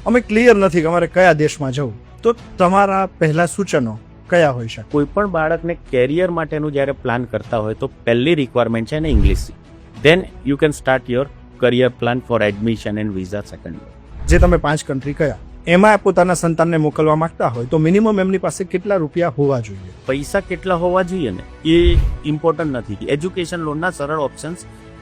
અમે ક્લિયર નથી કે અમારે કયા દેશમાં જવું, તો તમારા પહેલા સૂચનો કયા હોય છે? કોઈ પણ બાળકને કેરિયર માટેનું જ્યારે પ્લાન કરતા હોય તો પહેલી રિક્વાયરમેન્ટ છે ને English. Then you can start your career plan for admission and visa second year. જે તમે 5 કન્ટ્રી કયા, એમાં પોતાના સંતાનને મોકલવા માંગતા હોય તો મિનિમમ એમની પાસે કેટલા રૂપિયા હોવા જોઈએ? પૈસા કેટલા હોવા જોઈએ ને એ ઇમ્પોર્ટન્ટ નથી. એજ્યુકેશન લોનના સરળ ઓપ્શન્સ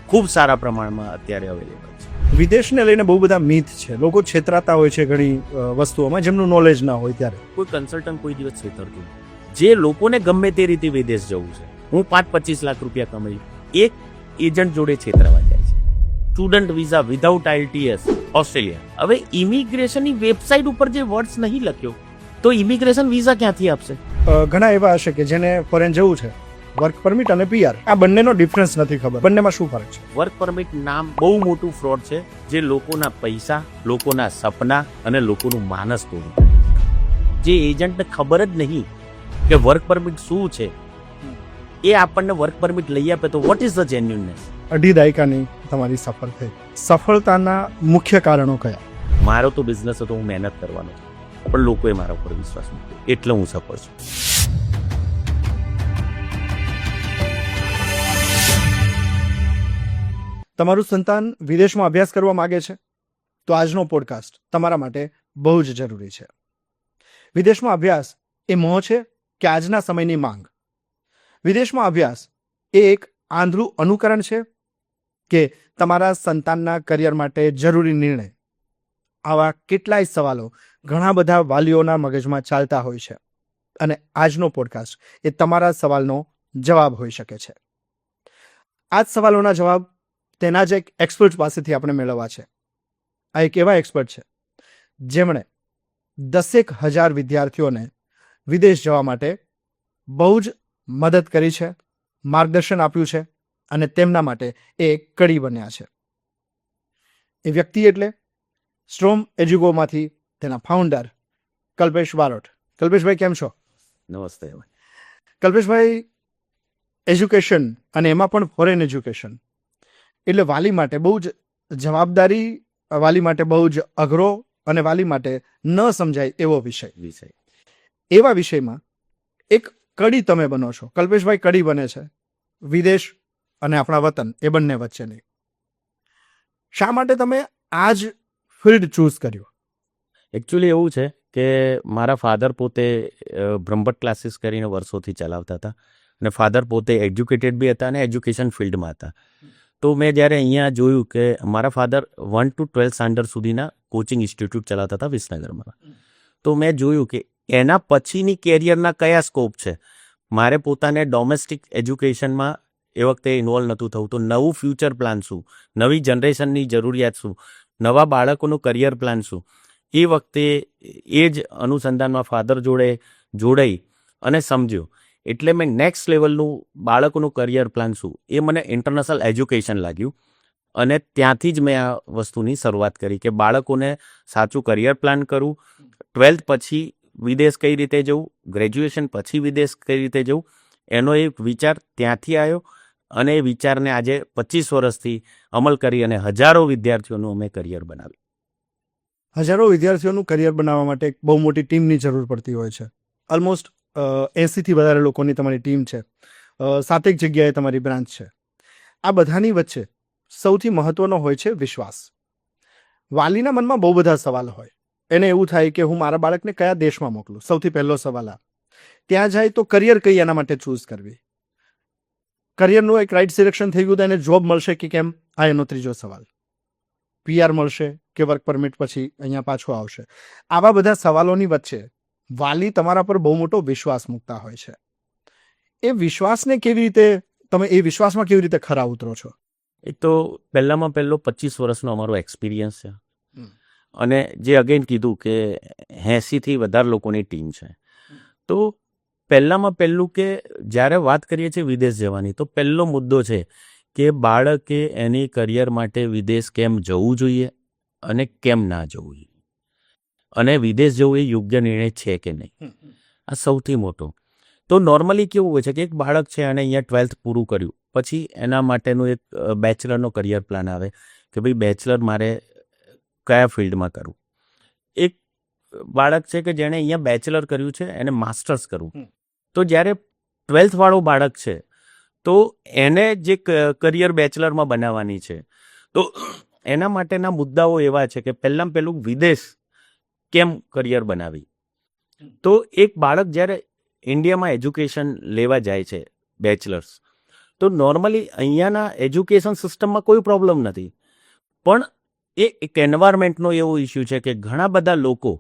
ખૂબ સારા પ્રમાણમાં અત્યારે અવેલેબલ છે. વિદેશને લઈને બહુ બધા મિથ છે, લોકો છેતરાતા હોય છે ઘણી વસ્તુઓમાં જેમનું નોલેજ ના હોય. ત્યારે કોઈ કન્સલ્ટન્ટ કોઈ દિવસ છેતરતું નથી. જે લોકોને ગમે તે રીતે વિદેશ જવું છે, હું 5-25 લાખ રૂપિયા કમાઈ, એક એજન્ટ જોડે છેતરવા જાય છે. Student visa without IELTS Australia. હવે ઇમિગ્રેશનની વેબસાઇટ ઉપર જે વર્ડ્સ નહીં લખ્યો તો ઇમિગ્રેશન વિઝા ક્યાંથી આપશે? ઘણા એવા હશે કે જેને ફોરેન જવું છે, વર્ક પરમિટ અને PR, આ બંનેનો ડિફરન્સ નથી ખબર, બંનેમાં શું ફરક છે? વર્ક પરમિટ નામ બહુ મોટું ફ્રોડ છે, જે લોકોના પૈસા, લોકોના સપના અને લોકોનું માનસ તોડી. જે એજન્ટને ખબર જ નહીં કે વર્ક પરમિટ શું છે, એ આપણને વર્ક પરમિટ લઈ આપે તો વોટ ઇઝ ધ જેન્યુનનેસ? 2.5 દાયકાની તમારી સફર થઈ, સફળતાના મુખ્ય કારણો કયા? મારો તો બિઝનેસ હતો, હું મહેનત કરવાનો હતો, પણ લોકોએ મારા ઉપર વિશ્વાસ મૂક્યો, એટલે હું સફળ છું. તમારું સંતાન વિદેશમાં અભ્યાસ કરવા માંગે છે તો આજનો પોડકાસ્ટ તમારા માટે બહુ જ જરૂરી છે. વિદેશમાં અભ્યાસ એ મોહ છે કે આજના સમયની માંગ? વિદેશમાં અભ્યાસ એ એક આંધળું અનુકરણ છે કે તમારા સંતાનના કરિયર માટે જરૂરી નિર્ણય? આવા કેટલાય સવાલો ઘણા બધા વાલીઓના મગજમાં ચાલતા હોય છે અને આજનો પોડકાસ્ટ એ તમારા સવાલનો જવાબ હોઈ શકે છે. આ જ સવાલોના જવાબ તેના જ એક એક્સપર્ટ પાસેથી આપણે મેળવવા છે. આ એક એવા એક્સપર્ટ છે જેમણે 10,000 વિદ્યાર્થીઓને વિદેશ જવા માટે બહુ જ મદદ કરી છે, માર્ગદર્શન આપ્યું છે અને તેમના માટે એ એક કડી બન્યા છે. એ વ્યક્તિ એટલે સ્ટ્રોમ એજ્યુગોમાંથી તેના ફાઉન્ડર કલ્પેશ બારોટ. કલ્પેશભાઈ, કેમ છો? નમસ્તે. કલ્પેશભાઈ, એજ્યુકેશન અને એમાં પણ ફોરેન એજ્યુકેશન એટલે વાલી માટે બહુ જ જવાબદારી, વાલી માટે બહુ જ અઘરો અને વાલી માટે ન સમજાય એવો વિષય. એવા વિષયમાં એક કડી તમે બનો છો. કલ્પેશભાઈ કડી બને છે વિદેશ અને આપણા વતન એ બંને વચ્ચેની. શા માટે તમે આ જ ફિલ્ડ ચૂઝ કર્યું? એકચ્યુઅલી એવું છે કે મારા ફાધર પોતે બ્રહ્મભટ્ટ ક્લાસીસ કરીને વર્ષોથી ચલાવતા હતા અને ફાધર પોતે એજ્યુકેટેડ બી હતા અને એજ્યુકેશન ફિલ્ડમાં હતા. તો મેં જ્યારે અહીંયા જોયું કે મારા ફાધર 1 to 12 સ્ટાન્ડર્ડ સુધીના કોચિંગ ઇન્સ્ટિટ્યૂટ ચલાવતા હતા વિસનગરમાં, તો મેં જોયું કે એના પછીની કેરિયરના કયા સ્કોપ છે. મારે પોતાને ડોમેસ્ટિક એજ્યુકેશનમાં એ વખતે ઇન્વોલ્વ નહોતું થવું, તો નવું ફ્યુચર પ્લાન શું, નવી જનરેશનની જરૂરિયાત શું, નવા બાળકોનું કરિયર પ્લાન શું, એ વખતે એ જ અનુસંધાનમાં ફાધર જોડે જોડાઈ અને સમજ્યો. એટલે મેં નેક્સ્ટ લેવલનું બાળકોનું કરિયર પ્લાન શું, એ મને ઇન્ટરનેશનલ એજ્યુકેશન લાગ્યું અને ત્યાંથી જ મેં આ વસ્તુની શરૂઆત કરી કે બાળકોને સાચું કરિયર પ્લાન કરવું, 12th પછી વિદેશ કઈ રીતે જવું, ગ્રેજ્યુએશન પછી વિદેશ કઈ રીતે જવું, એનો એક વિચાર ત્યાંથી આવ્યો અને એ વિચારને આજે 25 વર્ષથી અમલ કરી અને હજારો વિદ્યાર્થીઓનું અમે કરિયર બનાવ્યું. હજારો વિદ્યાર્થીઓનું કરિયર બનાવવા માટે એક બહુ મોટી ટીમની જરૂર પડતી હોય છે. ઓલમોસ્ટ 80થી વધારે લોકોની તમારી ટીમ છે, 7 જગ્યાએ તમારી બ્રાન્ચ છે. આ બધાની વચ્ચે સૌથી મહત્વનો હોય છે વિશ્વાસ. વાલીના મનમાં બહુ બધા સવાલ હોય. એને એવું થાય કે હું મારા બાળકને કયા દેશમાં મોકલું. સૌથી પહેલો સવાલ આ. ત્યાં જાય તો કરિયર કઈ એના માટે ચૂઝ કરવી. કરિયરનું એક રાઇટ સિલેક્શન થઈ ગયું તો એને જોબ મળશે કે કેમ, આ એનો ત્રીજો સવાલ. PR મળશે કે વર્ક પરમિટ પછી અહીંયા પાછો આવશે. આવા બધા સવાલોની વચ્ચે વાલી તમારા પર બહુ મોટો વિશ્વાસ મૂકતા હોય છે. એ વિશ્વાસને કેવી રીતે તમે એ વિશ્વાસમાં કેવી રીતે ખરા ઉતરો છો? એક તો પહેલામાં પહેલો 25 વર્ષનો અમારો એક્સપિરિયન્સ છે અને જે અગેન કીધું કે 80થી વધારે લોકોની ટીમ છે. તો પહેલામાં પહેલું કે જ્યારે વાત કરીએ છીએ વિદેશ જવાની, તો પહેલો મુદ્દો છે કે બાળકે એની કરિયર માટે વિદેશ કેમ જવું જોઈએ અને કેમ ના જવું જોઈએ, અને વિદેશ જવું એ યોગ્ય નિર્ણય છે કે નહીં, આ સૌથી મોટો. તો નોર્મલી કેવું હોય છે કે એક બાળક છે અને અહીંયા 12th પૂરું કર્યું પછી એના માટેનું એક બેચલરનો કરિયર પ્લાન આવે કે ભાઈ બેચલર મારે કયા ફિલ્ડમાં કરવું. એક બાળક છે કે જેણે અહીંયા બેચલર કર્યું છે એને માસ્ટર્સ કરવું, તો જ્યારે 12th વાળો બાળક છે તો એને જે કરિયર બેચલરમાં બનાવવાની છે, તો એના માટેના મુદ્દાઓ એવા છે કે પહેલું વિદેશ કેમ કરિયર બનાવી. તો એક બાળક જ્યારે ઇન્ડિયામાં એજ્યુકેશન લેવા જાય છે બેચલર્સ, તો નોર્મલી અહીંયાના એજ્યુકેશન સિસ્ટમમાં કોઈ પ્રોબ્લેમ નથી, પણ એ એક એન્વાયરમેન્ટનો એવો ઇસ્યુ છે કે ઘણા બધા લોકો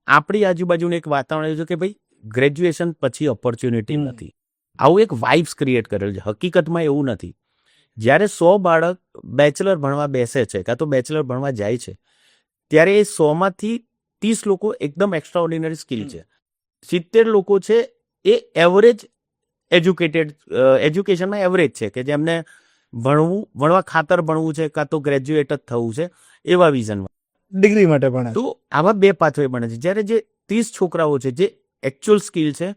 આપણી આજુબાજુનું એક વાતાવરણ એવું છે કે ભાઈ ગ્રેજ્યુએશન પછી ઓપોર્ચ્યુનિટી નથી, આવું એક વાઇબ્સ ક્રિએટ કરેલું છે. હકીકતમાં એવું નથી. જ્યારે 100 બાળક બેચલર ભણવા બેસે છે કાં તો બેચલર ભણવા જાય છે, ત્યારે એ 100માંથી 30 લોકો એકદમ એક્સ્ટ્રા ઓર્ડિનરી સ્કિલ છે, 70 લોકો છે એ એવરેજ એજ્યુકેશનમાં એવરેજ છે કે જેમને ભણવા ખાતર ભણવું છે કાં તો ગ્રેજ્યુએટ જ થવું છે એવા વિઝનમાં ડિગ્રી માટે ભણે. તો આવા 2 પાથવે બને છે. જ્યારે જે 30 છોકરાઓ છે જે એકચ્યુઅલ સ્કિલ છે,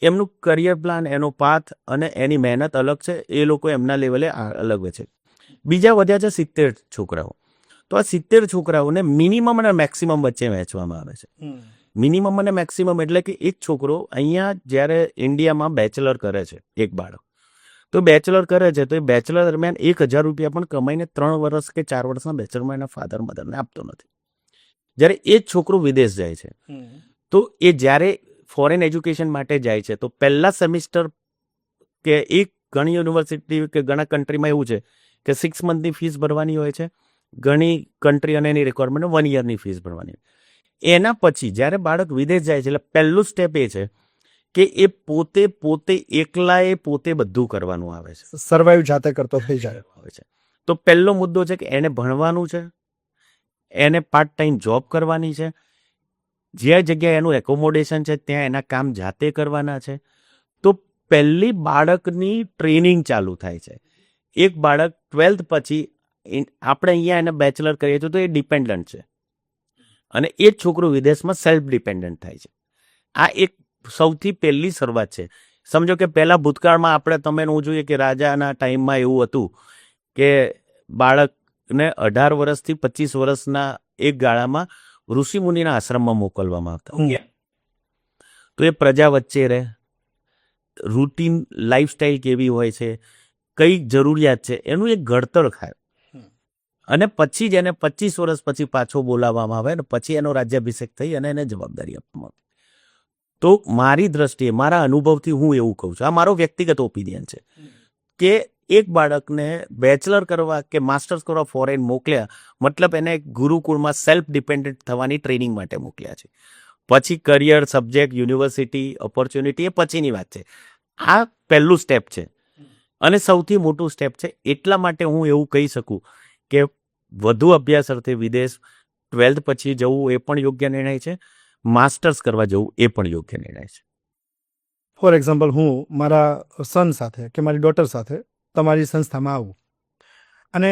એમનું કરિયર પ્લાન, એનો પાથ અને એની મહેનત અલગ છે, એ લોકો એમના લેવલે અલગ હોય છે. બીજા વધ્યા છે 70 છોકરાઓ. તો આ 70 છોકરાઓને મિનિમમ અને મેક્સિમમ વચ્ચે વહેંચવામાં આવે છે. મિનિમમ અને મેક્સિમમ એટલે કે એક છોકરો અહીંયા જ્યારે ઇન્ડિયામાં બેચલર કરે છે, એક બાળક તો બેચલર કરે છે, તો એ બેચલર દરમિયાન 1000 રૂપિયા પણ કમાઈને 3 વર્ષ કે 4 વર્ષના બેચલરમાં એના ફાધર મધરને આપતો નથી. જ્યારે એ જ છોકરો વિદેશ જાય છે, તો એ જ્યારે ફોરેન એજ્યુકેશન માટે જાય છે, તો પહેલા સેમિસ્ટર કે એક ઘણી યુનિવર્સિટી કે ઘણા કન્ટ્રીમાં એવું છે કે 6 મંથની ફીસ ભરવાની હોય છે, ઘણી કન્ટ્રી અને એની રિક્વાયરમેન્ટ 1 યરની ફીસ ભરવાની. એના પછી જ્યારે બાળક વિદેશ જાય છે, એટલે પહેલું સ્ટેપ એ છે કે એ પોતે એકલાએ પોતે બધું કરવાનું આવે છે, સર્વાઈવ જાતે કરતો થઈ જાય છે. તો પહેલો મુદ્દો છે કે એને ભણવાનું છે, એને પાર્ટ ટાઈમ જોબ કરવાની છે, જે જગ્યાએ એનું એકોમોડેશન છે ત્યાં એના કામ જાતે કરવાના છે. તો પહેલી બાળકની ટ્રેનિંગ ચાલુ થાય છે. એક બાળક 12th પછી આપણે અહીંયા એને બેચલર કરીએ છીએ તો એ ડિપેન્ડન્ટ છે, અને એ જ છોકરો વિદેશમાં સેલ્ફ ડિપેન્ડન્ટ થાય છે. આ એક સૌથી પહેલી શરૂઆત છે. સમજો કે પહેલા ભૂતકાળમાં આપણે તમે હું જોઈએ કે રાજાના ટાઈમમાં એવું હતું કે બાળકને 18 વર્ષથી 25 વર્ષના એક ગાળામાં ઋષિમુનિના આશ્રમમાં મોકલવામાં આવતા. તો એ પ્રજા વચ્ચે રહે, રૂટીન લાઈફસ્ટાઈલ કેવી હોય છે, કઈ જરૂરિયાત છે, એનું એક ઘડતર ખાય, અને પછી જ એને 25 વર્ષ પછી પાછો બોલાવવામાં આવે ને પછી એનો રાજ્યાભિષેક થઈ અને એને જવાબદારી આપવામાં આવે. તો મારી દ્રષ્ટિએ, મારા અનુભવથી હું એવું કહું છું, આ મારો વ્યક્તિગત ઓપિનિયન છે કે એક બાળકને બેચલર કરવા કે માસ્ટર્સ કરવા ફોરેન મોકલ્યા, મતલબ એને ગુરુકુળમાં સેલ્ફ ડિપેન્ડન્ટ થવાની ટ્રેનિંગ માટે મોકલ્યા છે. પછી કરિયર, સબ્જેક્ટ, યુનિવર્સિટી, ઓપોર્ચ્યુનિટી એ પછીની વાત છે. આ પહેલું સ્ટેપ છે અને સૌથી મોટું સ્ટેપ છે. એટલા માટે હું એવું કહી શકું કે વધુ અભ્યાસ અર્થે વિદેશ 12th પછી જવું એ પણ યોગ્ય નિર્ણય છે, માસ્ટર્સ કરવા જવું એ પણ યોગ્ય નિર્ણય છે. ફોર એક્ઝામ્પલ, હું મારા સન સાથે કે મારી ડોટર સાથે તમારી સંસ્થામાં આવું અને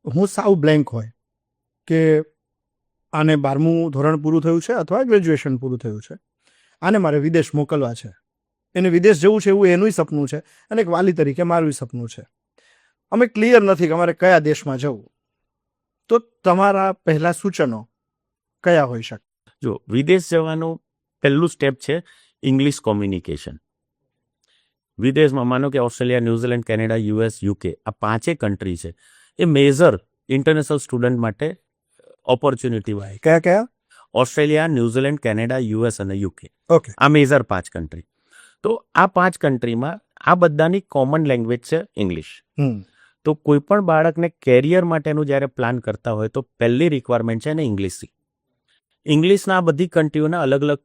હું સાવ બ્લેન્ક હોય કે આને 12મું ધોરણ પૂરું થયું છે અથવા ગ્રેજ્યુએશન પૂરું થયું છે, આને મારે વિદેશ મોકલવા છે, એને વિદેશ જવું છે એવું એનું સપનું છે અને એક વાલી તરીકે મારું સપનું છે. અમે ક્લિયર નથી કે અમારે કયા દેશમાં જવું, તો તમારા પહેલા સૂચનો કયા હોઈ શકે? જો વિદેશ જવાનું પહેલું સ્ટેપ છે ઇંગ્લિશ કોમ્યુનિકેશન. વિદેશમાં માનો કે Australia, New Zealand, Canada, US, UK આ 5 કન્ટ્રી છે, એ મેજર ઇન્ટરનેશનલ સ્ટુડન્ટ માટે ઓપોર્ચ્યુનિટી હોય. કયા? ઓસ્ટ્રેલિયા, ન્યૂઝીલેન્ડ, કેનેડા, US અને UK. ઓકે. આ મેજર 5 કન્ટ્રી. તો આ 5 કન્ટ્રીમાં આ બધાની કોમન લેંગ્વેજ છે ઇંગ્લિશ. તો કોઈ પણ બાળકને કેરિયર માટેનું જ્યારે પ્લાન કરતા હોય તો પહેલી રિક્વાયરમેન્ટ છે એને ઇંગ્લિશની. ઇંગ્લિશના આ બધી કન્ટ્રીઓના અલગ અલગ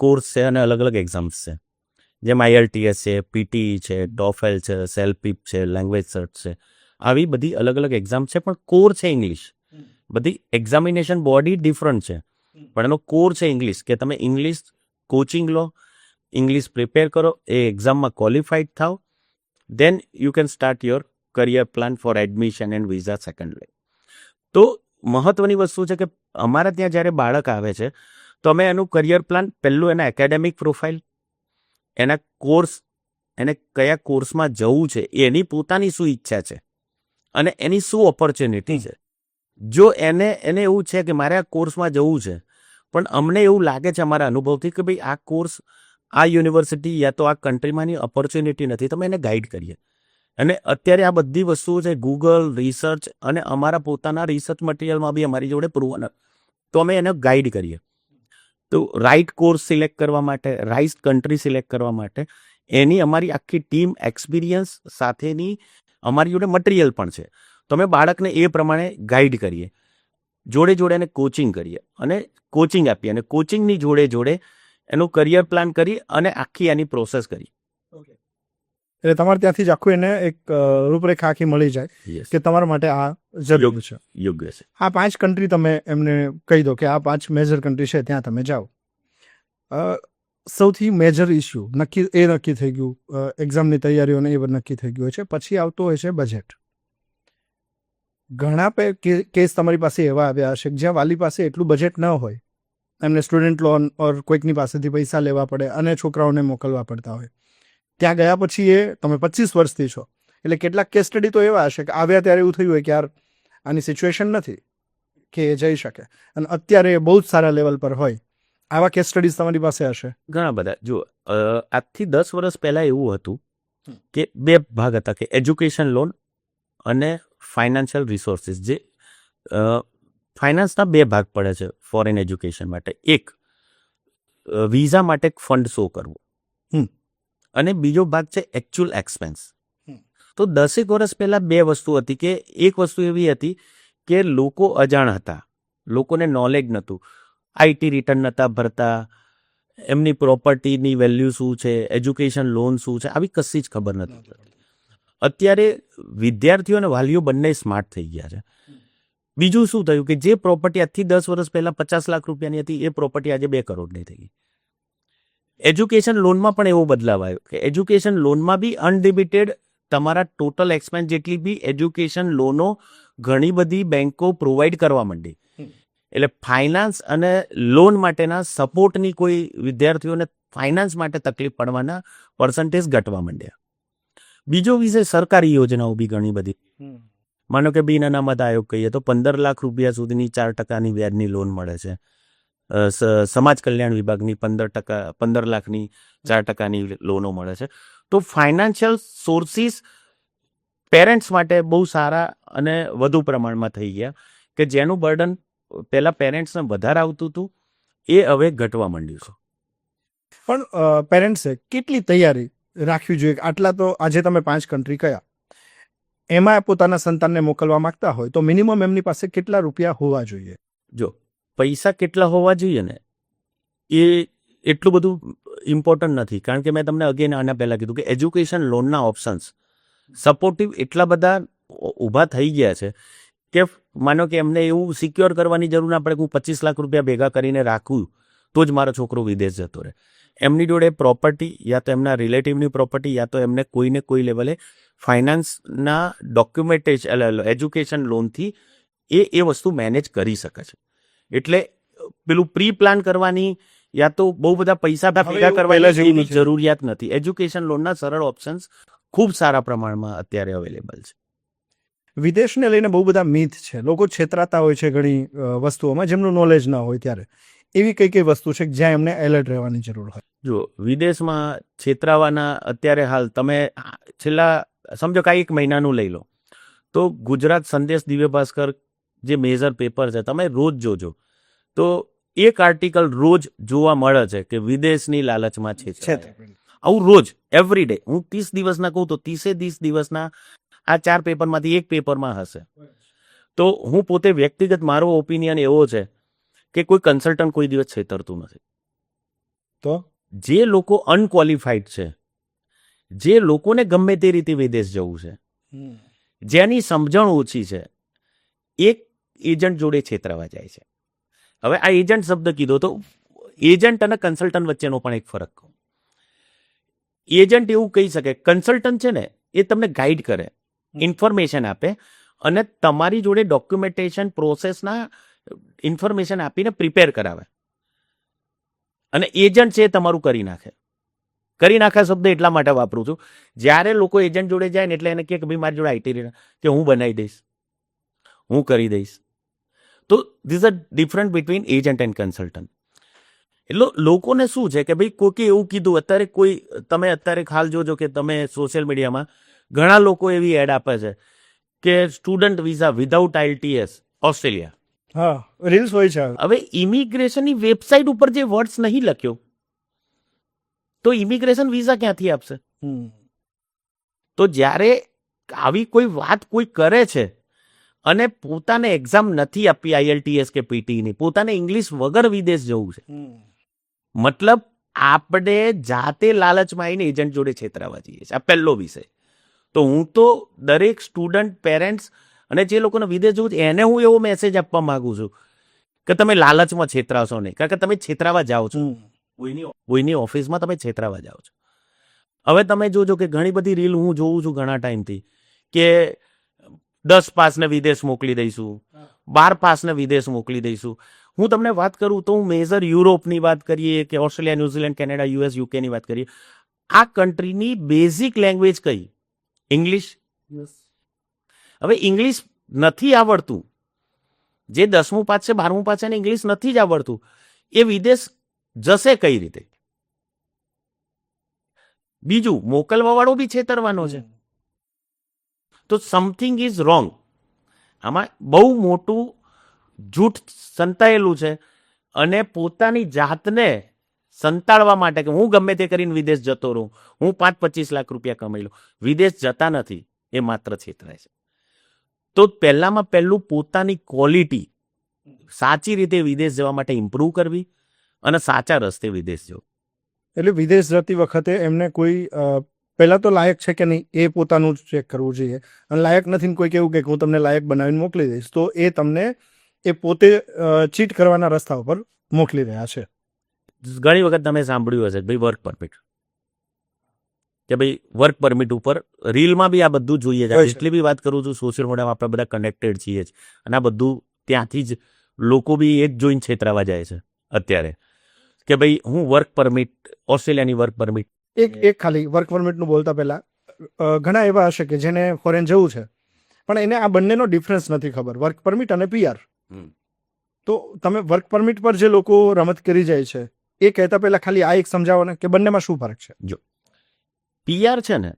કોર્સ છે અને અલગ અલગ એક્ઝામ્સ છે, જેમ IELTS છે, PTE છે, TOEFL છે, સેલ્ફીપ છે, લેંગ્વેજ સર્ચ છે. આવી બધી અલગ અલગ એક્ઝામ છે, પણ કોર છે ઇંગ્લિશ. બધી એક્ઝામિનેશન બોડી ડિફરન્ટ છે, પણ એનો કોર છે ઇંગ્લિશ. કે તમે ઇંગ્લિશ કોચિંગ લો, ઇંગ્લિશ પ્રિપેર કરો, એ એક્ઝામમાં ક્વોલિફાઈડ થાવ, then you can start your career plan for admission and visa secondly. તો મહત્વની વસ્તુ છે કે અમારા ત્યાં જ્યારે બાળક આવે છે તો અમે એનું કરિયર પ્લાન, પહેલું એના એકેડેમિક પ્રોફાઇલ, એના કોર્સ, એને કયા કોર્સમાં જવું છે, એની પોતાની શું ઈચ્છા છે અને એની શું ઓપોર્ચ્યુનિટી છે, જો એને એવું છે કે મારે આ કોર્સમાં જવું છે, પણ અમને એવું લાગે છે અમારા અનુભવથી કે ભાઈ આ કોર્સ આ યુનિવર્સિટી યા તો આ કન્ટ્રીમાંની ઓપોર્ચ્યુનિટી નથી, તમે એને ગાઈડ કરીએ. અને અત્યારે આ બધી વસ્તુઓ છે, ગૂગલ રિસર્ચ અને અમારા પોતાના રિસર્ચ મટીરિયલમાં બી અમારી જોડે પ્રૂવન, તો અમે એને ગાઈડ કરીએ. તો રાઇટ કોર્સ સિલેક્ટ કરવા માટે, રાઇટ કન્ટ્રી સિલેક્ટ કરવા માટે એની અમારી આખી ટીમ એક્સપિરિયન્સ સાથેની અમારી જોડે મટીરિયલ પણ છે. તો અમે બાળકને એ પ્રમાણે ગાઈડ કરીએ, જોડે જોડે એને કોચિંગ કરીએ અને કોચિંગ આપીએ, અને કોચિંગની જોડે જોડે એનું કરિયર પ્લાન કરી અને આખી એની પ્રોસેસ કરી. એટલે તમારે ત્યાંથી જ આખું એને એક રૂપરેખા આખી મળી જાય કે તમારા માટે આ જરૂર છે, યોગ્ય છે. આ 5 કન્ટ્રી તમે એમને કહી દો કે આ 5 મેજર કન્ટ્રી છે, ત્યાં તમે જાઓ. સૌથી મેજર ઇસ્યુ નક્કી થઈ ગયું, એક્ઝામની તૈયારીઓને એ બધું નક્કી થઈ ગયું હોય છે. પછી આવતો હોય છે બજેટ. ઘણા કેસ તમારી પાસે એવા આવ્યા હશે જ્યાં વાલી પાસે એટલું બજેટ ન હોય, એમને સ્ટુડન્ટ લોન ઓર કોઈકની પાસેથી પૈસા લેવા પડે અને છોકરાઓને મોકલવા પડતા હોય. ત્યાં ગયા પછી તમે 25 વર્ષથી છો, એટલે કેટલાક કેસ સ્ટડી તો એવા હશે કે આવ્યા ત્યારે એવું થયું હોય કે યાર આની સિચ્યુએશન નથી કે એ જઈ શકે, અને અત્યારે બહુ જ સારા લેવલ પર હોય. આવા કેસ સ્ટડીઝ તમારી પાસે હશે? ઘણા બધા. જો આજથી 10 વર્ષ પહેલાં એવું હતું કે 2 ભાગ હતા, કે એજ્યુકેશન લોન અને ફાઇનાન્શિયલ રિસોર્સિસ. જે ફાઇનાન્સના 2 ભાગ પડે છે ફોરેન એજ્યુકેશન માટે. એક વિઝા માટે એક ફંડ શો કરવું, અને બીજો ભાગ છે એકચ્યુઅલ એક્સપેન્સ. તો 10 વર્ષ પહેલાં 2 વસ્તુ હતી, કે એક વસ્તુ એવી હતી કે લોકો અજાણ હતા, લોકોને નોલેજ નહોતું, આઈટી રિટર્ન નહોતા ભરતા, એમની પ્રોપર્ટીની વેલ્યુ શું છે, એજ્યુકેશન લોન શું છે, આવી કશી જ ખબર નથી. અત્યારે વિદ્યાર્થીઓ અને વાલીઓ બંને સ્માર્ટ થઈ ગયા છે. બીજું શું થયું કે જે પ્રોપર્ટી આજથી 10 વર્ષ પહેલાં 50 લાખ રૂપિયાની હતી, એ પ્રોપર્ટી આજે 2 કરોડની થઈ ગઈ. એજ્યુકેશન લોનમાં પણ એવો બદલાવ આવ્યો કે એજ્યુકેશન લોનમાં બી અનલિમિટેડ તમારા ટોટલ એક્સપેન્સ જેટલી બી એજ્યુકેશન લોનો ઘણી બધી બેન્કો પ્રોવાઈડ કરવા માંડી. એટલે ફાઇનાન્સ અને લોન માટેના સપોર્ટની કોઈ વિદ્યાર્થીઓને ફાઇનાન્સ માટે તકલીફ પડવાના પર્સન્ટેજ ઘટવા માંડ્યા. બીજો વિષય સરકારી યોજનાઓ બી ઘણી બધી. માનો કે બિન અનામત આયોગ કહીએ તો 15 લાખ રૂપિયા સુધીની 4% વ્યાજની લોન મળે છે. સમાજ કલ્યાણ વિભાગની 15 લાખની 4% લોનો મળે છે. તો ફાઇનાન્શિયલ સોર્સિસ પેરેન્ટ્સ માટે બહુ સારા અને વધુ પ્રમાણમાં થઈ ગયા, કે જેનું બર્ડન પહેલાં પેરેન્ટ્સને વધારે આવતું હતું એ હવે ઘટવા માંડ્યું છે. પણ પેરેન્ટ્સે કેટલી તૈયારી રાખવી જોઈએ? આટલા તો આજે તમે 5 કન્ટ્રી કયા, એમાં પોતાના સંતાનને મોકલવા માંગતા હોય તો મિનિમમ એમની પાસે કેટલા રૂપિયા હોવા જોઈએ? જો પૈસા કેટલા હોવા જોઈએ ને, એ એટલું બધું ઇમ્પોર્ટન્ટ નથી. કારણ કે મેં તમને અગેન આના પહેલાં કીધું કે એજ્યુકેશન લોનના ઓપ્શન્સ સપોર્ટિવ એટલા બધા ઊભા થઈ ગયા છે કે માનો કે એમને એવું સિક્યોર કરવાની જરૂર ના પડે કે હું 25 લાખ રૂપિયા ભેગા કરીને રાખું તો જ મારો છોકરો વિદેશ જતો રહે. એમની જોડે પ્રોપર્ટી, યા તો એમના રિલેટિવની પ્રોપર્ટી, યા તો એમને કોઈને કોઈ લેવલે ફાઇનાન્સના ડોક્યુમેન્ટેશન એજ્યુકેશન લોનથી એ વસ્તુ મેનેજ કરી શકે છે. એટલે પેલું પ્રી પ્લાન કરવાની યા તો બહુ બધા પૈસા ભેગા કરવાની જરૂરિયાત નથી. એજ્યુકેશન લોનના સરળ ઓપ્શન્સ ખૂબ સારા પ્રમાણમાં અત્યારે અવેલેબલ છે. વિદેશને લઈને બહુ બધા મીથ છે, લોકો છેતરાતા હોય છે ઘણી વસ્તુઓમાં જેમનું નોલેજ ના હોય. ત્યારે એવી કઈ વસ્તુ છે જ્યાં એમને એલર્ટ રહેવાની જરૂર હોય? જો વિદેશમાં છેતરાવાના અત્યારે હાલ તમે છેલ્લા સમજો કાંઈ 1 મહિનાનું લઈ લો તો ગુજરાત સંદેશ, દિવ્ય ભાસ્કર જે મેજર પેપર છે તમે રોજ જોજો તો એક આર્ટિકલ રોજ જોવા મળે છે કે વિદેશની લાલચમાં છે. આવું રોજ એવરી ડે. હું 30 દિવસના કહું તો 30 દિવસના આ 4 પેપરમાંથી એક પેપરમાં હશે. તો હું પોતે વ્યક્તિગત મારો ઓપિનિયન એવો છે કે કોઈ કન્સલ્ટન્ટ કોઈ દિવસ છેતરતું નથી. તો જે લોકો અનક્વોલિફાઈડ છે, જે લોકોને ગમે તે રીતે વિદેશ જવું છે, જેની સમજણ ઓછી છે, એક એજન્ટ જોડે છેતરવા જાય છે. હવે આ એજન્ટ શબ્દ કીધો તો એજન્ટ અને કન્સલ્ટન્ટ વચ્ચેનો પણ એક ફરક કહું. એજન્ટ એવું કહી શકે, કન્સલ્ટન્ટ છે ને એ તમને ગાઈડ કરે, ઇન્ફોર્મેશન આપે અને તમારી જોડે ડોક્યુમેન્ટેશન પ્રોસેસના ઇન્ફોર્મેશન આપીને પ્રિપેર કરાવે. અને એજન્ટ છે એ તમારું કરી નાખે. કરી નાખા શબ્દ એટલા માટે વાપરું છું, જ્યારે લોકો એજન્ટ જોડે જાય ને એટલે એને કહે કે ભાઈ મારી જોડે આઈટી કે હું બનાવી દઈશ, હું કરી દઈશ. તો this a different between agent and consultant. એટલે લોકોને શું છે કે ભાઈ કોઈકે એવું કીધું, અત્યારે તમે અત્યારે હાલ જોજો કે તમે સોશિયલ મીડિયામાં ઘણા લોકો એવી એડ આપે છે કે student visa without IELTS Australia. હા, રીલ્સ હોય છે. હવે ઇમિગ્રેશનની વેબસાઇટ ઉપર જે વર્ડ્સ નહીં લખ્યો તો ઇમિગ્રેશન વિઝા ક્યાંથી આપશે? તો જ્યારે આવી કોઈ વાત કોઈ કરે છે અને પોતાને એક્ઝામ નથી આપી IELTS કે PTની, પોતાને ઇંગ્લિશ વગર વિદેશ જવું છે, મતલબ આપણે જાતે લાલચમાં આવીને એજન્ટ જોડે છેતરાવા જઈએ છીએ. આ પહેલો વિષય. તો હું તો દરેક સ્ટુડન્ટ, પેરેન્ટ્સ અને જે લોકોને વિદેશ જવું છે એને હું એવો મેસેજ આપવા માંગુ છું કે તમે લાલચમાં છેતરાશો નહીં, કારણ કે તમે છેતરાવા જાઓ છો. કોઈની ઓફિસમાં તમે છેતરાવા જાઓ છો. હવે તમે જોજો કે ઘણી બધી રીલ હું જોઉં છું ઘણા ટાઈમથી કે 10 પાસને વિદેશ મોકલી દઈશું, 12 પાસને વિદેશ મોકલી દઈશું. હું તમને વાત કરું તો હું મેજર યુરોપની વાત કરીએ કે ઓસ્ટ્રેલિયા, ન્યુઝીલેન્ડ, કેનેડા, US, UKની વાત કરીએ, આ કન્ટ્રીની બેઝિક લેંગ્વેજ કઈ? ઇંગ્લિશ. હવે ઇંગ્લિશ નથી આવડતું, જે 10મું પાસ છે, 12મું પાસ છે ને ઇંગ્લિશ નથી જ આવડતું, એ વિદેશ જશે કઈ રીતે? બીજું, મોકલવા વાળો બી છેતરવાનો છે. તો સમથિંગ ઇઝ રોંગ. આમાં બહુ મોટું જૂઠ સંતાયેલું છે અને પોતાની જાતને સંતાડવા માટે કે હું ગમે તે કરીને વિદેશ જતો રહું, હું 5-25 લાખ રૂપિયા કમાઈ લઉં, વિદેશ જતા નથી, એ માત્ર છેતરાય છે. તો પહેલામાં પહેલું પોતાની ક્વોલિટી સાચી રીતે વિદેશ જવા માટે ઇમ્પ્રૂવ કરવી અને સાચા રસ્તે વિદેશ જવું. એટલે વિદેશ જતી વખતે એમને કોઈ પહેલા તો લાયક છે કે નહીં એ પોતાનું ચેક કરવું જોઈએ, અને લાયક નથી કોઈ કેવું કે હું તમને લાયક બનાવીને મોકલી દઈશ, તો એ તમને એ પોતે ચીટ કરવાના રસ્તા ઉપર મોકલી રહ્યા છે. ઘણી વખત તમે સાંભળ્યું હશે ભાઈ વર્ક પરમિટ, કે ભાઈ વર્ક પરમિટ ઉપર રીલમાં બી આ બધું જોઈએ છે. જેટલી બી વાત કરું છું સોશિયલ મીડિયામાં આપણે બધા કનેક્ટેડ છીએ જ, અને આ બધું ત્યાંથી જ લોકો બી એ જ જોઈને છેતરાવા જાય છે અત્યારે કે ભાઈ હું વર્ક પરમિટ, ઓસ્ટ્રેલિયાની વર્ક પરમિટ. એક ખાલી વર્ક પરમિટનું બોલતા પહેલા ઘણા એવા હશે કે જેને ફોરેન જવું છે પણ એને આ બંનેનો ડિફરન્સ નથી ખબર, વર્ક પરમિટ અને PR. તો તમે વર્ક પરમિટ પર જે લોકો રમત કરી જાય છે એ કહેતા પહેલા ખાલી આ એક સમજાવો ને કે બંનેમાં શું ફરક છે. જો PR છે ને,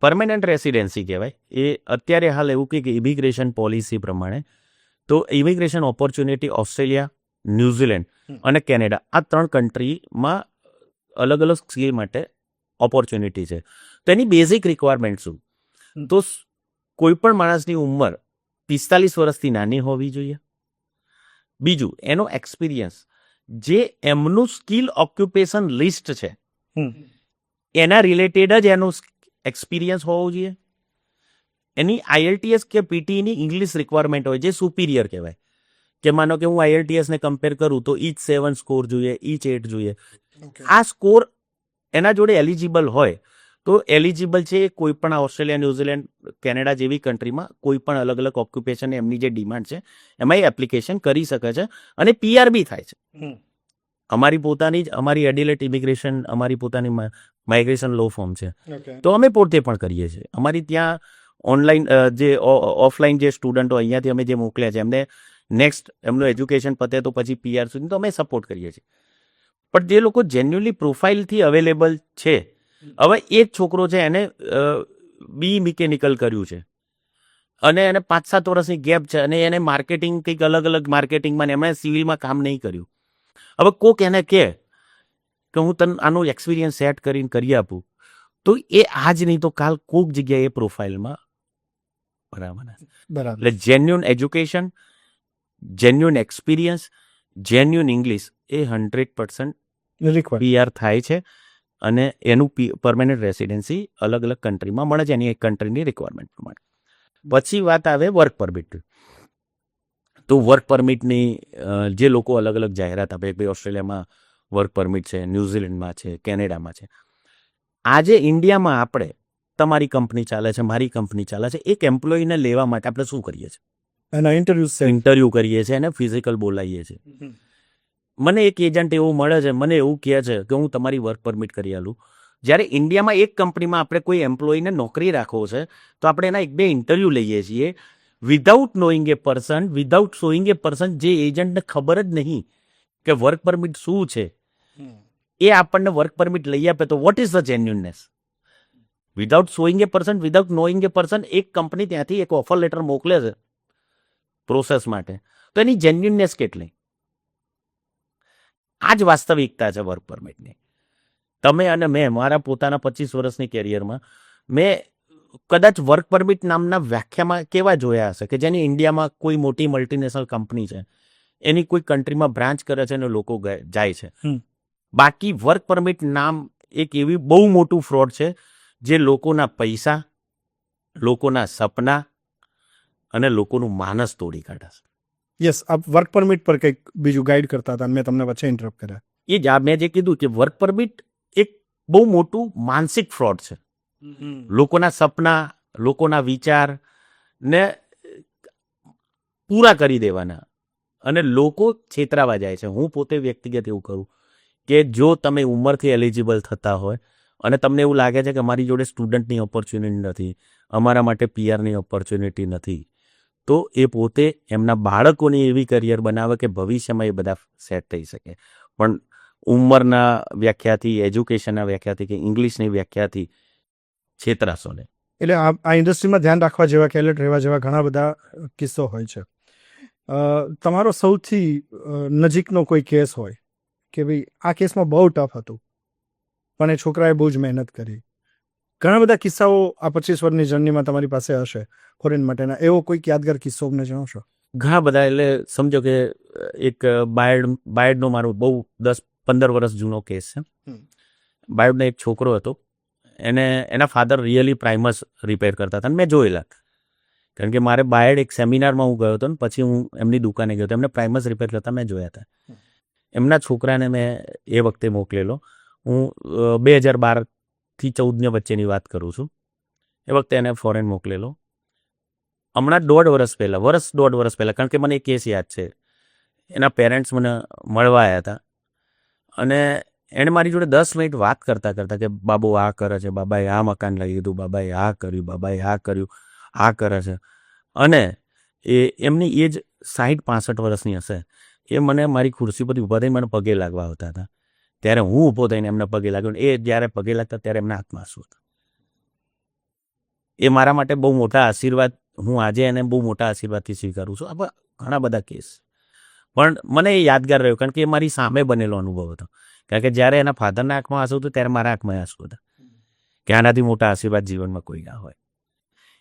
પરમેનન્ટ રેસિડેન્સી કહેવાય. એ અત્યારે હાલ એવું કે ઇમિગ્રેશન પોલિસી પ્રમાણે તો ઇમિગ્રેશન ઓપોર્ચ્યુનિટી ઓસ્ટ્રેલિયા, ન્યુઝીલેન્ડ અને કેનેડા, આ 3 કન્ટ્રીમાં અલગ અલગ સ્કીલ માટે ઓપોર્ચ્યુનિટી છે. તો એની બેઝિક રિક્વાયરમેન્ટ શું? તો કોઈ પણ માણસની ઉંમર 45 વર્ષથી નાની હોવી જોઈએ. બીજું, એનો એક્સપિરિયન્સ જે એમનું સ્કિલ ઓક્યુપેશન લિસ્ટ છે એના રિલેટેડ જ એનું એક્સપિરિયન્સ હોવો જોઈએ. એની IELTS કે PTની ઇંગ્લિશ રિક્વાયરમેન્ટ હોય જે સુપિરિયર કહેવાય. કે માનો કે હું IELTS ને કમ્પેર કરું તો ઈચ 7 સ્કોર જોઈએ, ઈચ 8 જોઈએ. આ સ્કોર એના જોડે એલિજિબલ હોય તો એલિજિબલ છે કોઈ પણ ઓસ્ટ્રેલિયા, ન્યુઝીલેન્ડ, કેનેડા જેવી કન્ટ્રીમાં કોઈ પણ અલગ અલગ ઓક્યુપેશન એમની જે ડિમાન્ડ છે એમાં એ એપ્લિકેશન કરી શકે છે અને PR બી થાય છે. અમારી પોતાની જ અમારી એડિલેટ ઇમિગ્રેશન, અમારી પોતાની માઇગ્રેશન લો ફોર્મ છે, તો અમે પોતે પણ કરીએ છીએ. અમારી ત્યાં ઓનલાઈન જે ઓફલાઈન જે સ્ટુડન્ટો અહીંયાથી અમે જે મોકલ્યા છે એમને નેક્સ્ટ એમનું એજ્યુકેશન પતે તો પછી PR સુધી તો અમે સપોર્ટ કરીએ છીએ. પણ જે લોકો જેન્યુઅલી પ્રોફાઇલથી અવેલેબલ છે, હવે એ જ છોકરો છે એને બી મિકેનિકલ કર્યું છે અને એને 5-7 વર્ષની ગેપ છે અને એને માર્કેટિંગ કંઈક અલગ અલગ માર્કેટિંગમાં ને એમણે સિવિલમાં કામ નહીં કર્યું. હવે કોક એને કહે કે હું તને આનું એક્સપિરિયન્સ સેટ કરીને કરી આપું તો એ આજ નહીં તો કાલ કોક જગ્યાએ એ પ્રોફાઇલમાં બરાબર. એટલે genuine education, genuine experience, genuine English એ 100% PR થાય છે અને એનું પરમેનન્ટ રેસિડેન્સી અલગ અલગ કન્ટ્રીમાં મળે છે એની એક કન્ટ્રીની રિક્વાયરમેન્ટ પ્રમાણે. પછી વાત આવે વર્ક પરમિટ. તો વર્ક પરમિટની જે લોકો અલગ અલગ જાહેરાત આપે, ભાઈ ઓસ્ટ્રેલિયામાં વર્ક પરમિટ છે, ન્યુઝીલેન્ડમાં છે, કેનેડામાં છે. આજે ઇન્ડિયામાં આપણે તમારી કંપની ચાલે છે, મારી કંપની ચાલે છે, એક એમ્પ્લોયીને લેવા માટે આપણે શું કરીએ છીએ? એના ઇન્ટરવ્યૂ કરીએ છીએ અને ફિઝિકલ બોલાવીએ છીએ. મને એક એજન્ટ એવું મળે છે, મને એવું કહે છે કે હું તમારી વર્ક પરમિટ કરી આલું. જ્યારે ઇન્ડિયામાં એક કંપનીમાં આપણે કોઈ એમ્પ્લોયીને નોકરી રાખવો છે તો આપણે એના 1-2 ઇન્ટરવ્યૂ લઈએ છીએ, without knowing a person, without showing a person, જે એજન્ટને ખબર જ નહીં કે વર્ક પરમિટ શું છે, એ આપણને વર્ક પરમિટ લઈ આપે તો what is the genuineness? Without showing a person, without knowing a person, એક કંપની ત્યાંથી એક ઓફર લેટર મોકલે છે પ્રોસેસ માટે, તો એની જેન્યુનનેસ કેટલી? આ જ વાસ્તવિકતા છે વર્ક પરમિટની. તમે અને મેં મારા પોતાના 25 વર્ષની કેરિયરમાં મેં કદાચ વર્ક પરમિટ નામના વ્યાખ્યામાં કેવા જોયા હશે કે જેની ઇન્ડિયામાં કોઈ મોટી મલ્ટીનેશનલ કંપની છે, એની કોઈ કન્ટ્રીમાં બ્રાન્ચ કરે છે અને લોકો જાય છે. બાકી વર્ક પરમિટ નામ એક એવી બહુ મોટું ફ્રોડ છે જે લોકોના પૈસા, લોકોના સપના અને લોકોનું માનસ તોડી કાઢે છે. યસ, આપ વર્ક પરમિટ પર કંઈક બીજું ગાઈડ કરતા હતા અને મેં તમને વચ્ચે ઇન્ટરપ્ટ કર્યા. એ જ મેં જે કીધું કે વર્ક પરમિટ એક બહુ મોટું માનસિક ફ્રોડ છે. લોકોના સપના, લોકોના વિચાર ને પૂરા કરી દેવાના, અને લોકો છેતરાવા જાય છે. હું પોતે વ્યક્તિગત એવું કરું કે જો તમે ઉંમરથી એલિજિબલ થતા હોય અને તમને એવું લાગે છે કે અમારી જોડે સ્ટુડન્ટની ઓપોર્ચ્યુનિટી નથી, અમારા માટે પીઆરની ઓપોર્ચ્યુનિટી નથી, તો એ પોતે એમના બાળકોની એવી કરિયર બનાવે કે ભવિષ્યમાં એ બધા સેટ થઈ શકે. પણ ઉંમરના વ્યાખ્યાથી, એજ્યુકેશનના વ્યાખ્યાથી કે ઇંગ્લિશની વ્યાખ્યાથી છેતરાશો ને. એટલે આ ઇન્ડસ્ટ્રીમાં ધ્યાન રાખવા જેવા કે એલર્ટ રહેવા જેવા ઘણા બધા કિસ્સો હોય છે. તમારો સૌથી નજીકનો કોઈ કેસ હોય કે ભાઈ આ કેસમાં બહુ ટફ હતું પણ એ છોકરાએ બહુ જ મહેનત કરી? ઘણા બધા કિસ્સાઓ આ 25 વર્ષની જર્નીમાં તમારી પાસે હશે ફોરેન માટેના. એવો કોઈક યાદગાર કિસ્સો અમને જણાવશો? ઘણા બધા. એટલે સમજો કે એક બાયડનો મારો બહુ 10-15 વર્ષ જૂનો કેસ છે. બાયડનો એક છોકરો હતો, એના ફાધર રિયલી પ્રાઇમર્સ રિપેર કરતા હતા અને મેં જોયેલા. કારણ કે મારે બાયડ એક સેમિનારમાં હું ગયો હતો ને પછી હું એમની દુકાને ગયો હતો, એમને પ્રાઇમર્સ રિપેર કરતા મેં જોયા હતા. એમના છોકરાને મેં એ વખતે મોકલેલો. હું 2012થી 14 વચ્ચેની વાત કરું છું. એ વખતે એને ફોરેન મોકલેલો. હમણાં 1.5 વર્ષ પહેલાં, કારણ કે મને એ કેસ યાદ છે, એના પેરેન્ટ્સ મને મળવા આવ્યા હતા અને એણે મારી જોડે 10 મિનિટ વાત કરતાં કે બાબુ આ કરે છે, બાબાએ આ મકાન લઈ લીધું, બાબાએ આ કર્યું, બાબાએ આ કર્યું, આ કરે છે. અને એમની એજ 60-65 વર્ષની હશે. એ મને મારી ખુરશી પરથી ઊભા થઈને મને પગે લાગવા આવતા હતા. ત્યારે હું ઊભો થઈને એમને પગે લાગ્યો. એ જ્યારે પગે લાગતા ત્યારે એમના હાથમાં આંસુ હતા. એ મારા માટે બહુ મોટા આશીર્વાદ, હું આજે એને બહુ મોટા આશીર્વાદથી સ્વીકારું છું. આવા ઘણા બધા કેસ, પણ મને એ યાદગાર રહ્યો કારણ કે એ મારી સામે બનેલો અનુભવ હતો. કારણ કે જ્યારે એના ફાધરના આંખમાં આંસુ હતું ત્યારે મારા આંખમાં આંસુ હતા કે આનાથી મોટા આશીર્વાદ જીવનમાં કોઈ ના હોય.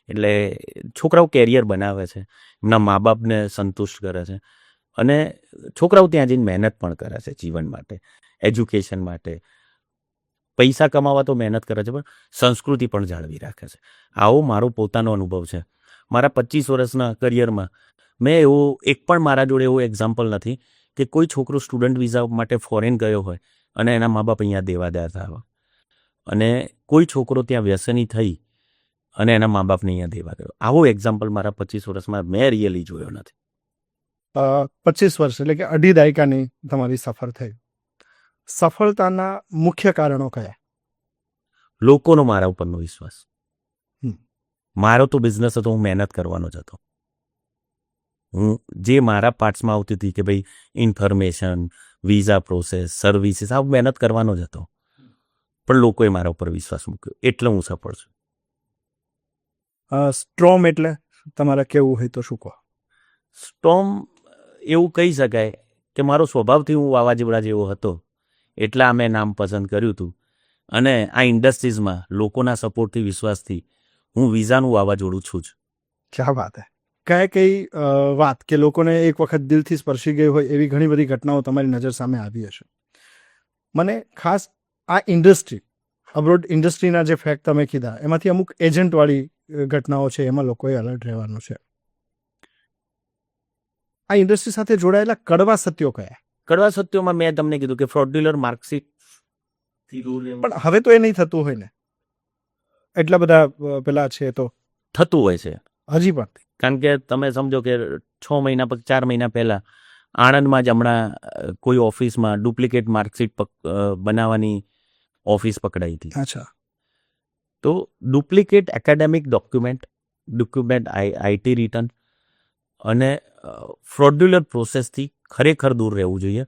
એટલે છોકરાઓ કેરિયર બનાવે છે, એમના મા બાપને સંતુષ્ટ કરે છે અને છોકરાઓ ત્યાં જઈને મહેનત પણ કરે છે જીવન માટે, એજ્યુકેશન માટે. પૈસા કમાવા તો મહેનત કરે છે પણ સંસ્કૃતિ પણ જાળવી રાખે છે. આવો મારો પોતાનો અનુભવ છે. મારા 25 વર્ષના કરિયરમાં મેં એક પણ મારા જોડે એવો એક્ઝામ્પલ નથી કે કોઈ છોકરો સ્ટુડન્ટ વિઝા માટે ફોરેન ગયો હોય અને એના મા બાપ અહીંયા દેવાદાર થયા અને કોઈ છોકરો ત્યાં વ્યસની થઈ અને એના મા બાપને અહીંયા દેવા ગયો. આવો એક્ઝામ્પલ મારા 25 વર્ષમાં મેં રિયલી જોયો નથી. 25 વર્ષ એટલે કે 2.5 દાયકાની તમારી સફર થઈ. સફળતાના મુખ્ય કારણો કયા? લોકોનો મારા ઉપરનો વિશ્વાસ. મારો તો બિઝનેસ હતો, હું મહેનત કરવાનો જ હતો. હું જે મારા પાર્ટ્સમાં આવતી હતી કે ભાઈ ઇન્ફોર્મેશન, વિઝા પ્રોસેસ, સર્વિસીસ, આ મહેનત કરવાનો જ હતો. પણ લોકોએ મારા ઉપર વિશ્વાસ મૂક્યો એટલે હું સફળ છું. સ્ટ્રોમ એટલે તમારે કેવું હોય તો શું કહો? સ્ટોર્મ એવું કહી શકાય કે મારો સ્વભાવથી હું વાવાઝોડા જેવો હતો એટલા મેં નામ પસંદ કર્યું હતું. અને આ ઇન્ડસ્ટ્રીઝમાં લોકોના સપોર્ટથી, વિશ્વાસથી હું વિઝાનું વાવાઝોડું છું જ. ક્યાં વાત હે! કઈ વાત કે લોકોને એક વખત દિલથી સ્પર્શી ગઈ હોય એવી ઘણી બધી ઘટનાઓ તમારી નજર સામે આવી હશે. મને ખાસ આ ઇન્ડસ્ટ્રી, અબ્રોડ ઇન્ડસ્ટ્રીના જે ફેક્ટ તમે કીધા એમાંથી અમુક એજન્ટવાળી ઘટનાઓ છે, એમાં લોકોએ અલર્ટ રહેવાનું છે. આ ઇન્ડસ્ટ્રી સાથે જોડાયેલા કડવા સત્યો કયા? કડવા સત્યોમાં મેં તમને કીધું કે ફ્રોડ્યુલર માર્કશીટ. પણ હવે તો એ નહીં થતું હોય ને, એટલા બધા પેલા છે તો થતું હોય છે હજી પણ. કારણ કે તમે સમજો કે 6 મહિના 4 મહિના પહેલાં આણંદમાં જ હમણાં કોઈ ઓફિસમાં ડુપ્લિકેટ માર્કશીટ બનાવવાની ઓફિસ પકડાઈ હતી. અચ્છા. તો duplicate academic document, IT return અને ફ્રોડ્યુલર પ્રોસેસથી ખરેખર દૂર રહેવું જોઈએ.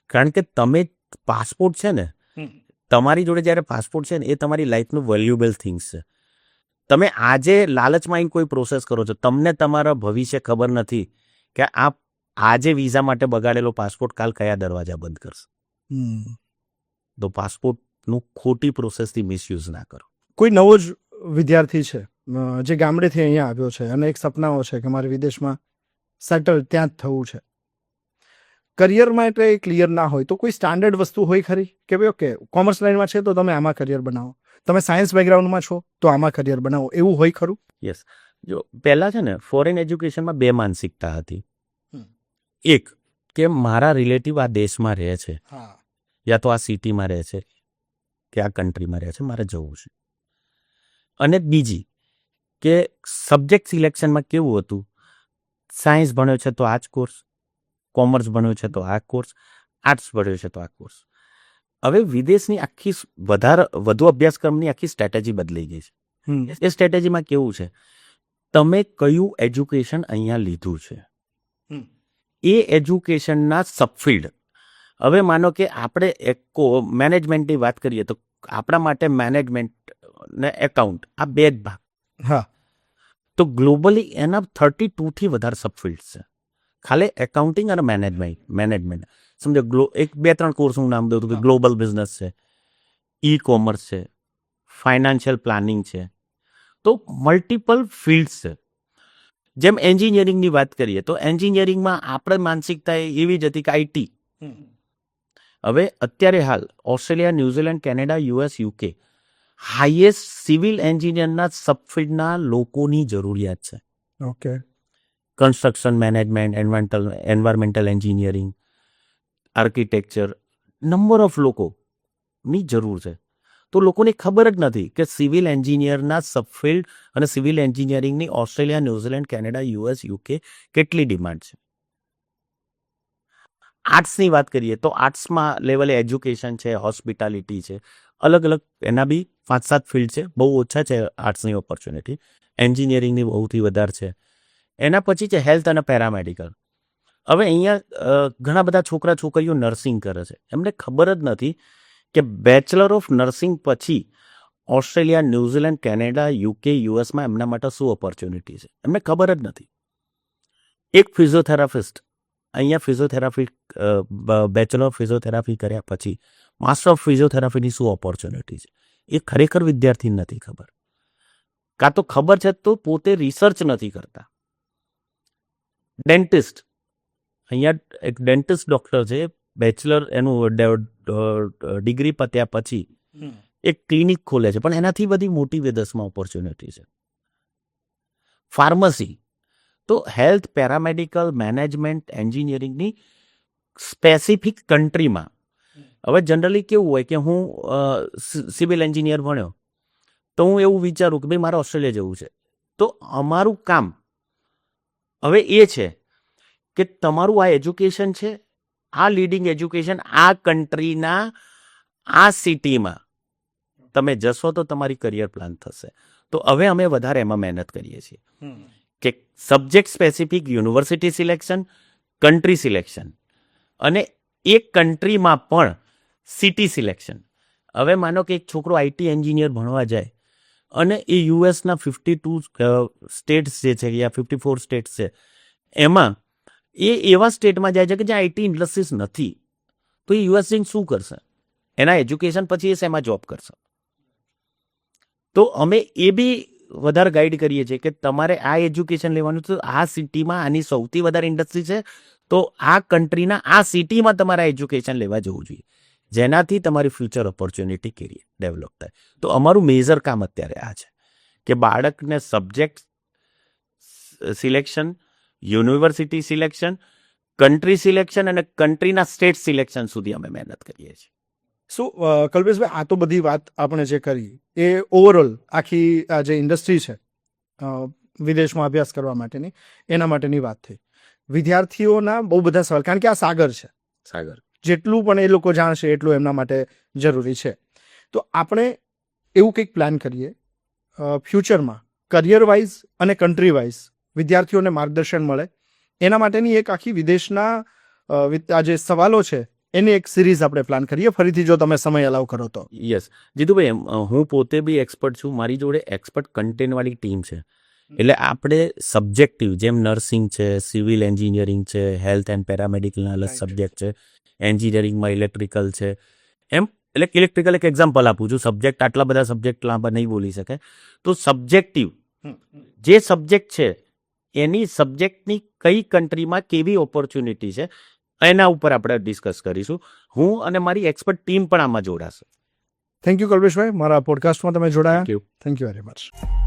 કારણ કે તમે પાસપોર્ટ છે ને, તમારી જોડે જ્યારે પાસપોર્ટ છે ને, એ તમારી લાઈફનું વેલ્યુએબલ થિંગ્સ છે. તમે આજે લાલચમાં કોઈ પ્રોસેસ કરો છો, તમને તમારા ભવિષ્ય ખબર નથી કે આજે વિઝા માટે બગાડેલો પાસપોર્ટ કાલ કયા દરવાજા બંધ કરશે. તો પાસપોર્ટનું ખોટી પ્રોસેસથી મિસયુઝ ના કરો. કોઈ નવો જ વિદ્યાર્થી છે જે ગામડેથી અહીંયા આવ્યો છે અને એક સપનાઓ છે કે મારે વિદેશમાં સેટલ ત્યાં જ થવું છે, કરિયર માટે ક્લિયર ના હોય તો કોઈ સ્ટાન્ડર્ડ વસ્તુ હોય ખરી કે ભાઈ ઓકે કોમર્સ લાઈનમાં છે તો તમે આમાં કરિયર બનાવો, તમે સાયન્સ બેકગ્રાઉન્ડમાં છો તો આમાં કરિયર બનાવો, એવું હોય ખરું? યસ. જો પહેલાં છે ને, ફોરેન એજ્યુકેશનમાં બે માનસિકતા હતી. એક કે મારા રિલેટિવ આ દેશમાં રહે છે, યા તો આ સિટીમાં રહે છે કે આ કન્ટ્રીમાં રહે છે, મારે જવું છે. અને બીજી કે સબ્જેક્ટ સિલેક્શનમાં કેવું હતું, સાયન્સ ભણ્યો છે તો આ જ કોર્સ, કોમર્સ ભણ્યો છે તો આ કોર્સ, આર્ટ્સ ભણ્યો છે તો આ કોર્સ. હવે વિદેશની આખી વધુ અભ્યાસક્રમની આખી સ્ટ્રેટેજી બદલાઈ ગઈ છે. એ સ્ટ્રેટેજીમાં કેવું છે, તમે કયું એજ્યુકેશન અહીંયા લીધું છે એ એજ્યુકેશનના સબફિલ્ડ. હવે માનો કે આપણે મેનેજમેન્ટની વાત કરીએ તો આપણા માટે મેનેજમેન્ટ ને એકાઉન્ટ આ બે જ ભાગ. હા. તો ગ્લોબલી એના 32થી વધારે સબફિલ્ડ્સ છે, ખાલી એકાઉન્ટિંગ અને મેનેજમેન્ટ. સમજો 2-3 કોર્સ હું નામ દઉં છું કે ગ્લોબલ બિઝનેસ છે, ઈ કોમર્સ છે, ફાઇનાન્શિયલ પ્લાનિંગ છે. તો મલ્ટિપલ ફિલ્ડ્સ છે. જેમ એન્જિનિયરિંગની વાત કરીએ તો એન્જિનિયરિંગમાં આપણે માનસિકતા એવી જ હતી કે આઈટી. હવે અત્યારે હાલ Australia, New Zealand, Canada, US, UK highest civil એન્જિનિયરના સબફિલ્ડના લોકોની જરૂરિયાત છે. Okay. Construction management, environmental engineering, architecture, number of લોકોની જરૂર છે. તો લોકોને ખબર જ નથી કે સિવિલ એન્જિનિયરના સબફિલ્ડ અને સિવિલ એન્જિનિયરિંગની Australia, New Zealand, Canada, US, UK કેટલી ડિમાન્ડ છે. આર્ટ્સની વાત કરીએ તો આર્ટ્સમાં લેવલે એજ્યુકેશન છે, હોસ્પિટાલિટી છે, અલગ અલગ એના બી 5-7 ફિલ્ડ છે. બહુ ઓછા છે આર્ટ્સની ઓપોર્ચ્યુનિટી. એન્જિનિયરિંગની બહુથી વધારે છે. એના પછી છે હેલ્થ અને પેરામેડિકલ. હવે અહીંયા ઘણા બધા છોકરા છોકરીઓ નર્સિંગ કરે છે, એમને ખબર જ નથી કે બેચલર ઓફ નર્સિંગ પછી ઓસ્ટ્રેલિયા, ન્યુઝીલેન્ડ, કેનેડા, યુકે, યુએસમાં એમના માટે શું ઓપોર્ચ્યુનિટી છે, એમને ખબર જ નથી. એક ફિઝિયોથેરાપિસ્ટ અહીંયા ફિઝિયોથેરાપી બેચલર ઓફ ફિઝિયોથેરાપી કર્યા પછી માસ્ટર ઓફ ફિઝિયોથેરાપીની શું ઓપોર્ચ્યુનિટી છે એ ખરેખર વિદ્યાર્થીને નથી ખબર. કાં તો ખબર છે તો પોતે રિસર્ચ નથી કરતા. ડેન્ટિસ્ટ, અહીંયા એક ડેન્ટિસ્ટ ડૉક્ટર છે, બેચલર એનું ડિગ્રી પત્યા પછી એક ક્લિનિક ખોલે છે, પણ એનાથી બધી મોટી વિદેશમાં ઓપોર્ચ્યુનિટી છે. ફાર્મસી, તો હેલ્થ, પેરામેડિકલ, મેનેજમેન્ટ, એન્જિનિયરિંગની સ્પેસિફિક કન્ટ્રીમાં. હવે જનરલી કેવું હોય કે હું સિવિલ એન્જિનિયર ભણ્યો તો હું એવું વિચારું કે ભાઈ મારે ઓસ્ટ્રેલિયા જવું છે. તો અમારું કામ હવે એ છે કે તમારું આ એજ્યુકેશન છે, આ લીડિંગ એજ્યુકેશન આ કન્ટ્રીના આ સિટીમાં તમે જશો તો તમારી કરિયર પ્લાન થશે. તો હવે અમે વધારે એમાં મહેનત કરીએ છીએ કે subject specific university selection, country selection અને એ કન્ટ્રીમાં પણ સિટી સિલેક્શન. હવે માનો કે એક છોકરો આઈટી એન્જિનિયર ભણવા જાય અને એ યુએસના 52 સ્ટેટ્સ જે છે યા 54 સ્ટેટ્સ છે એમાં એ એવા સ્ટેટમાં જાય છે કે જ્યાં આઈટી ઇન્ડસ્ટ્રીઝ નથી. તો એ યુએસ જઈને શું કરશે? એના એજ્યુકેશન પછી એ શેમાં જોબ કરશે? તો અમે એ બી વધારે ગાઈડ કરીએ છીએ કે તમારે આ એજ્યુકેશન લેવાનું તો આ સિટીમાં આની સૌથી વધારે ઇન્ડસ્ટ્રી છે, તો આ કન્ટ્રીના આ સિટીમાં તમારે એજ્યુકેશન લેવા જવું જોઈએ, જેનાથી તમારી ફ્યુચર ઓપોર્ચ્યુનિટી કેરિયર ડેવલપ થાય. તો અમારું મેજર કામ અત્યારે આ છે કે બાળકને subject selection, university selection, country selection અને કન્ટ્રીના સ્ટેટ સિલેક્શન સુધી અમે મહેનત કરીએ છીએ. શું કલ્પેશભાઈ, આ તો બધી વાત આપણે જે કરી એ ઓવરઓલ આખી આ જે ઇન્ડસ્ટ્રી છે વિદેશમાં અભ્યાસ કરવા માટેની, એના માટેની વાત થઈ. વિદ્યાર્થીઓના બહુ બધા સવાલ, કારણ કે આ સાગર છે, સાગર જેટલું પણ એ લોકો જાણશે એટલું એમના માટે જરૂરી છે. તો આપણે એવું કંઈક પ્લાન કરીએ ફ્યુચરમાં કરિયર વાઇઝ અને કન્ટ્રી વાઇઝ વિદ્યાર્થીઓને માર્ગદર્શન મળે એના માટેની એક આખી વિદેશના આ જે સવાલો છે એની એક સિરીઝ આપણે પ્લાન કરીએ ફરીથી જો તમે સમય અલાવ કરો તો. યસ જીતુભાઈ, હું પોતે બી એક્સપર્ટ છું, મારી જોડે એક્સપર્ટ કન્ટેન્ટવાળી ટીમ છે. એટલે આપણે સબ્જેક્ટિવ જેમ નર્સિંગ છે, સિવિલ એન્જિનિયરિંગ છે, હેલ્થ એન્ડ પેરામેડિકલના અલગ Right. સબ્જેક્ટ છે, એન્જિનિયરિંગમાં ઇલેક્ટ્રિકલ છે, એમ એટલે ઇલેક્ટ્રિકલ એક એક્ઝામ્પલ આપું છું. સબ્જેક્ટ આટલા બધા સબ્જેક્ટ લાંબા નહીં બોલી શકે, તો સબ્જેક્ટિવ જે સબ્જેક્ટ છે એની સબ્જેક્ટની કઈ કન્ટ્રીમાં કેવી ઓપોર્ચ્યુનિટી છે એના ઉપર આપણે ડિસ્કસ કરીશું. હું અને મારી એક્સપર્ટ ટીમ પણ આમાં જોડાશે. થેન્ક યુ કલ્પેશભાઈ, મારા પોડકાસ્ટમાં તમે જોડાયા. Thank you. Thank you very much.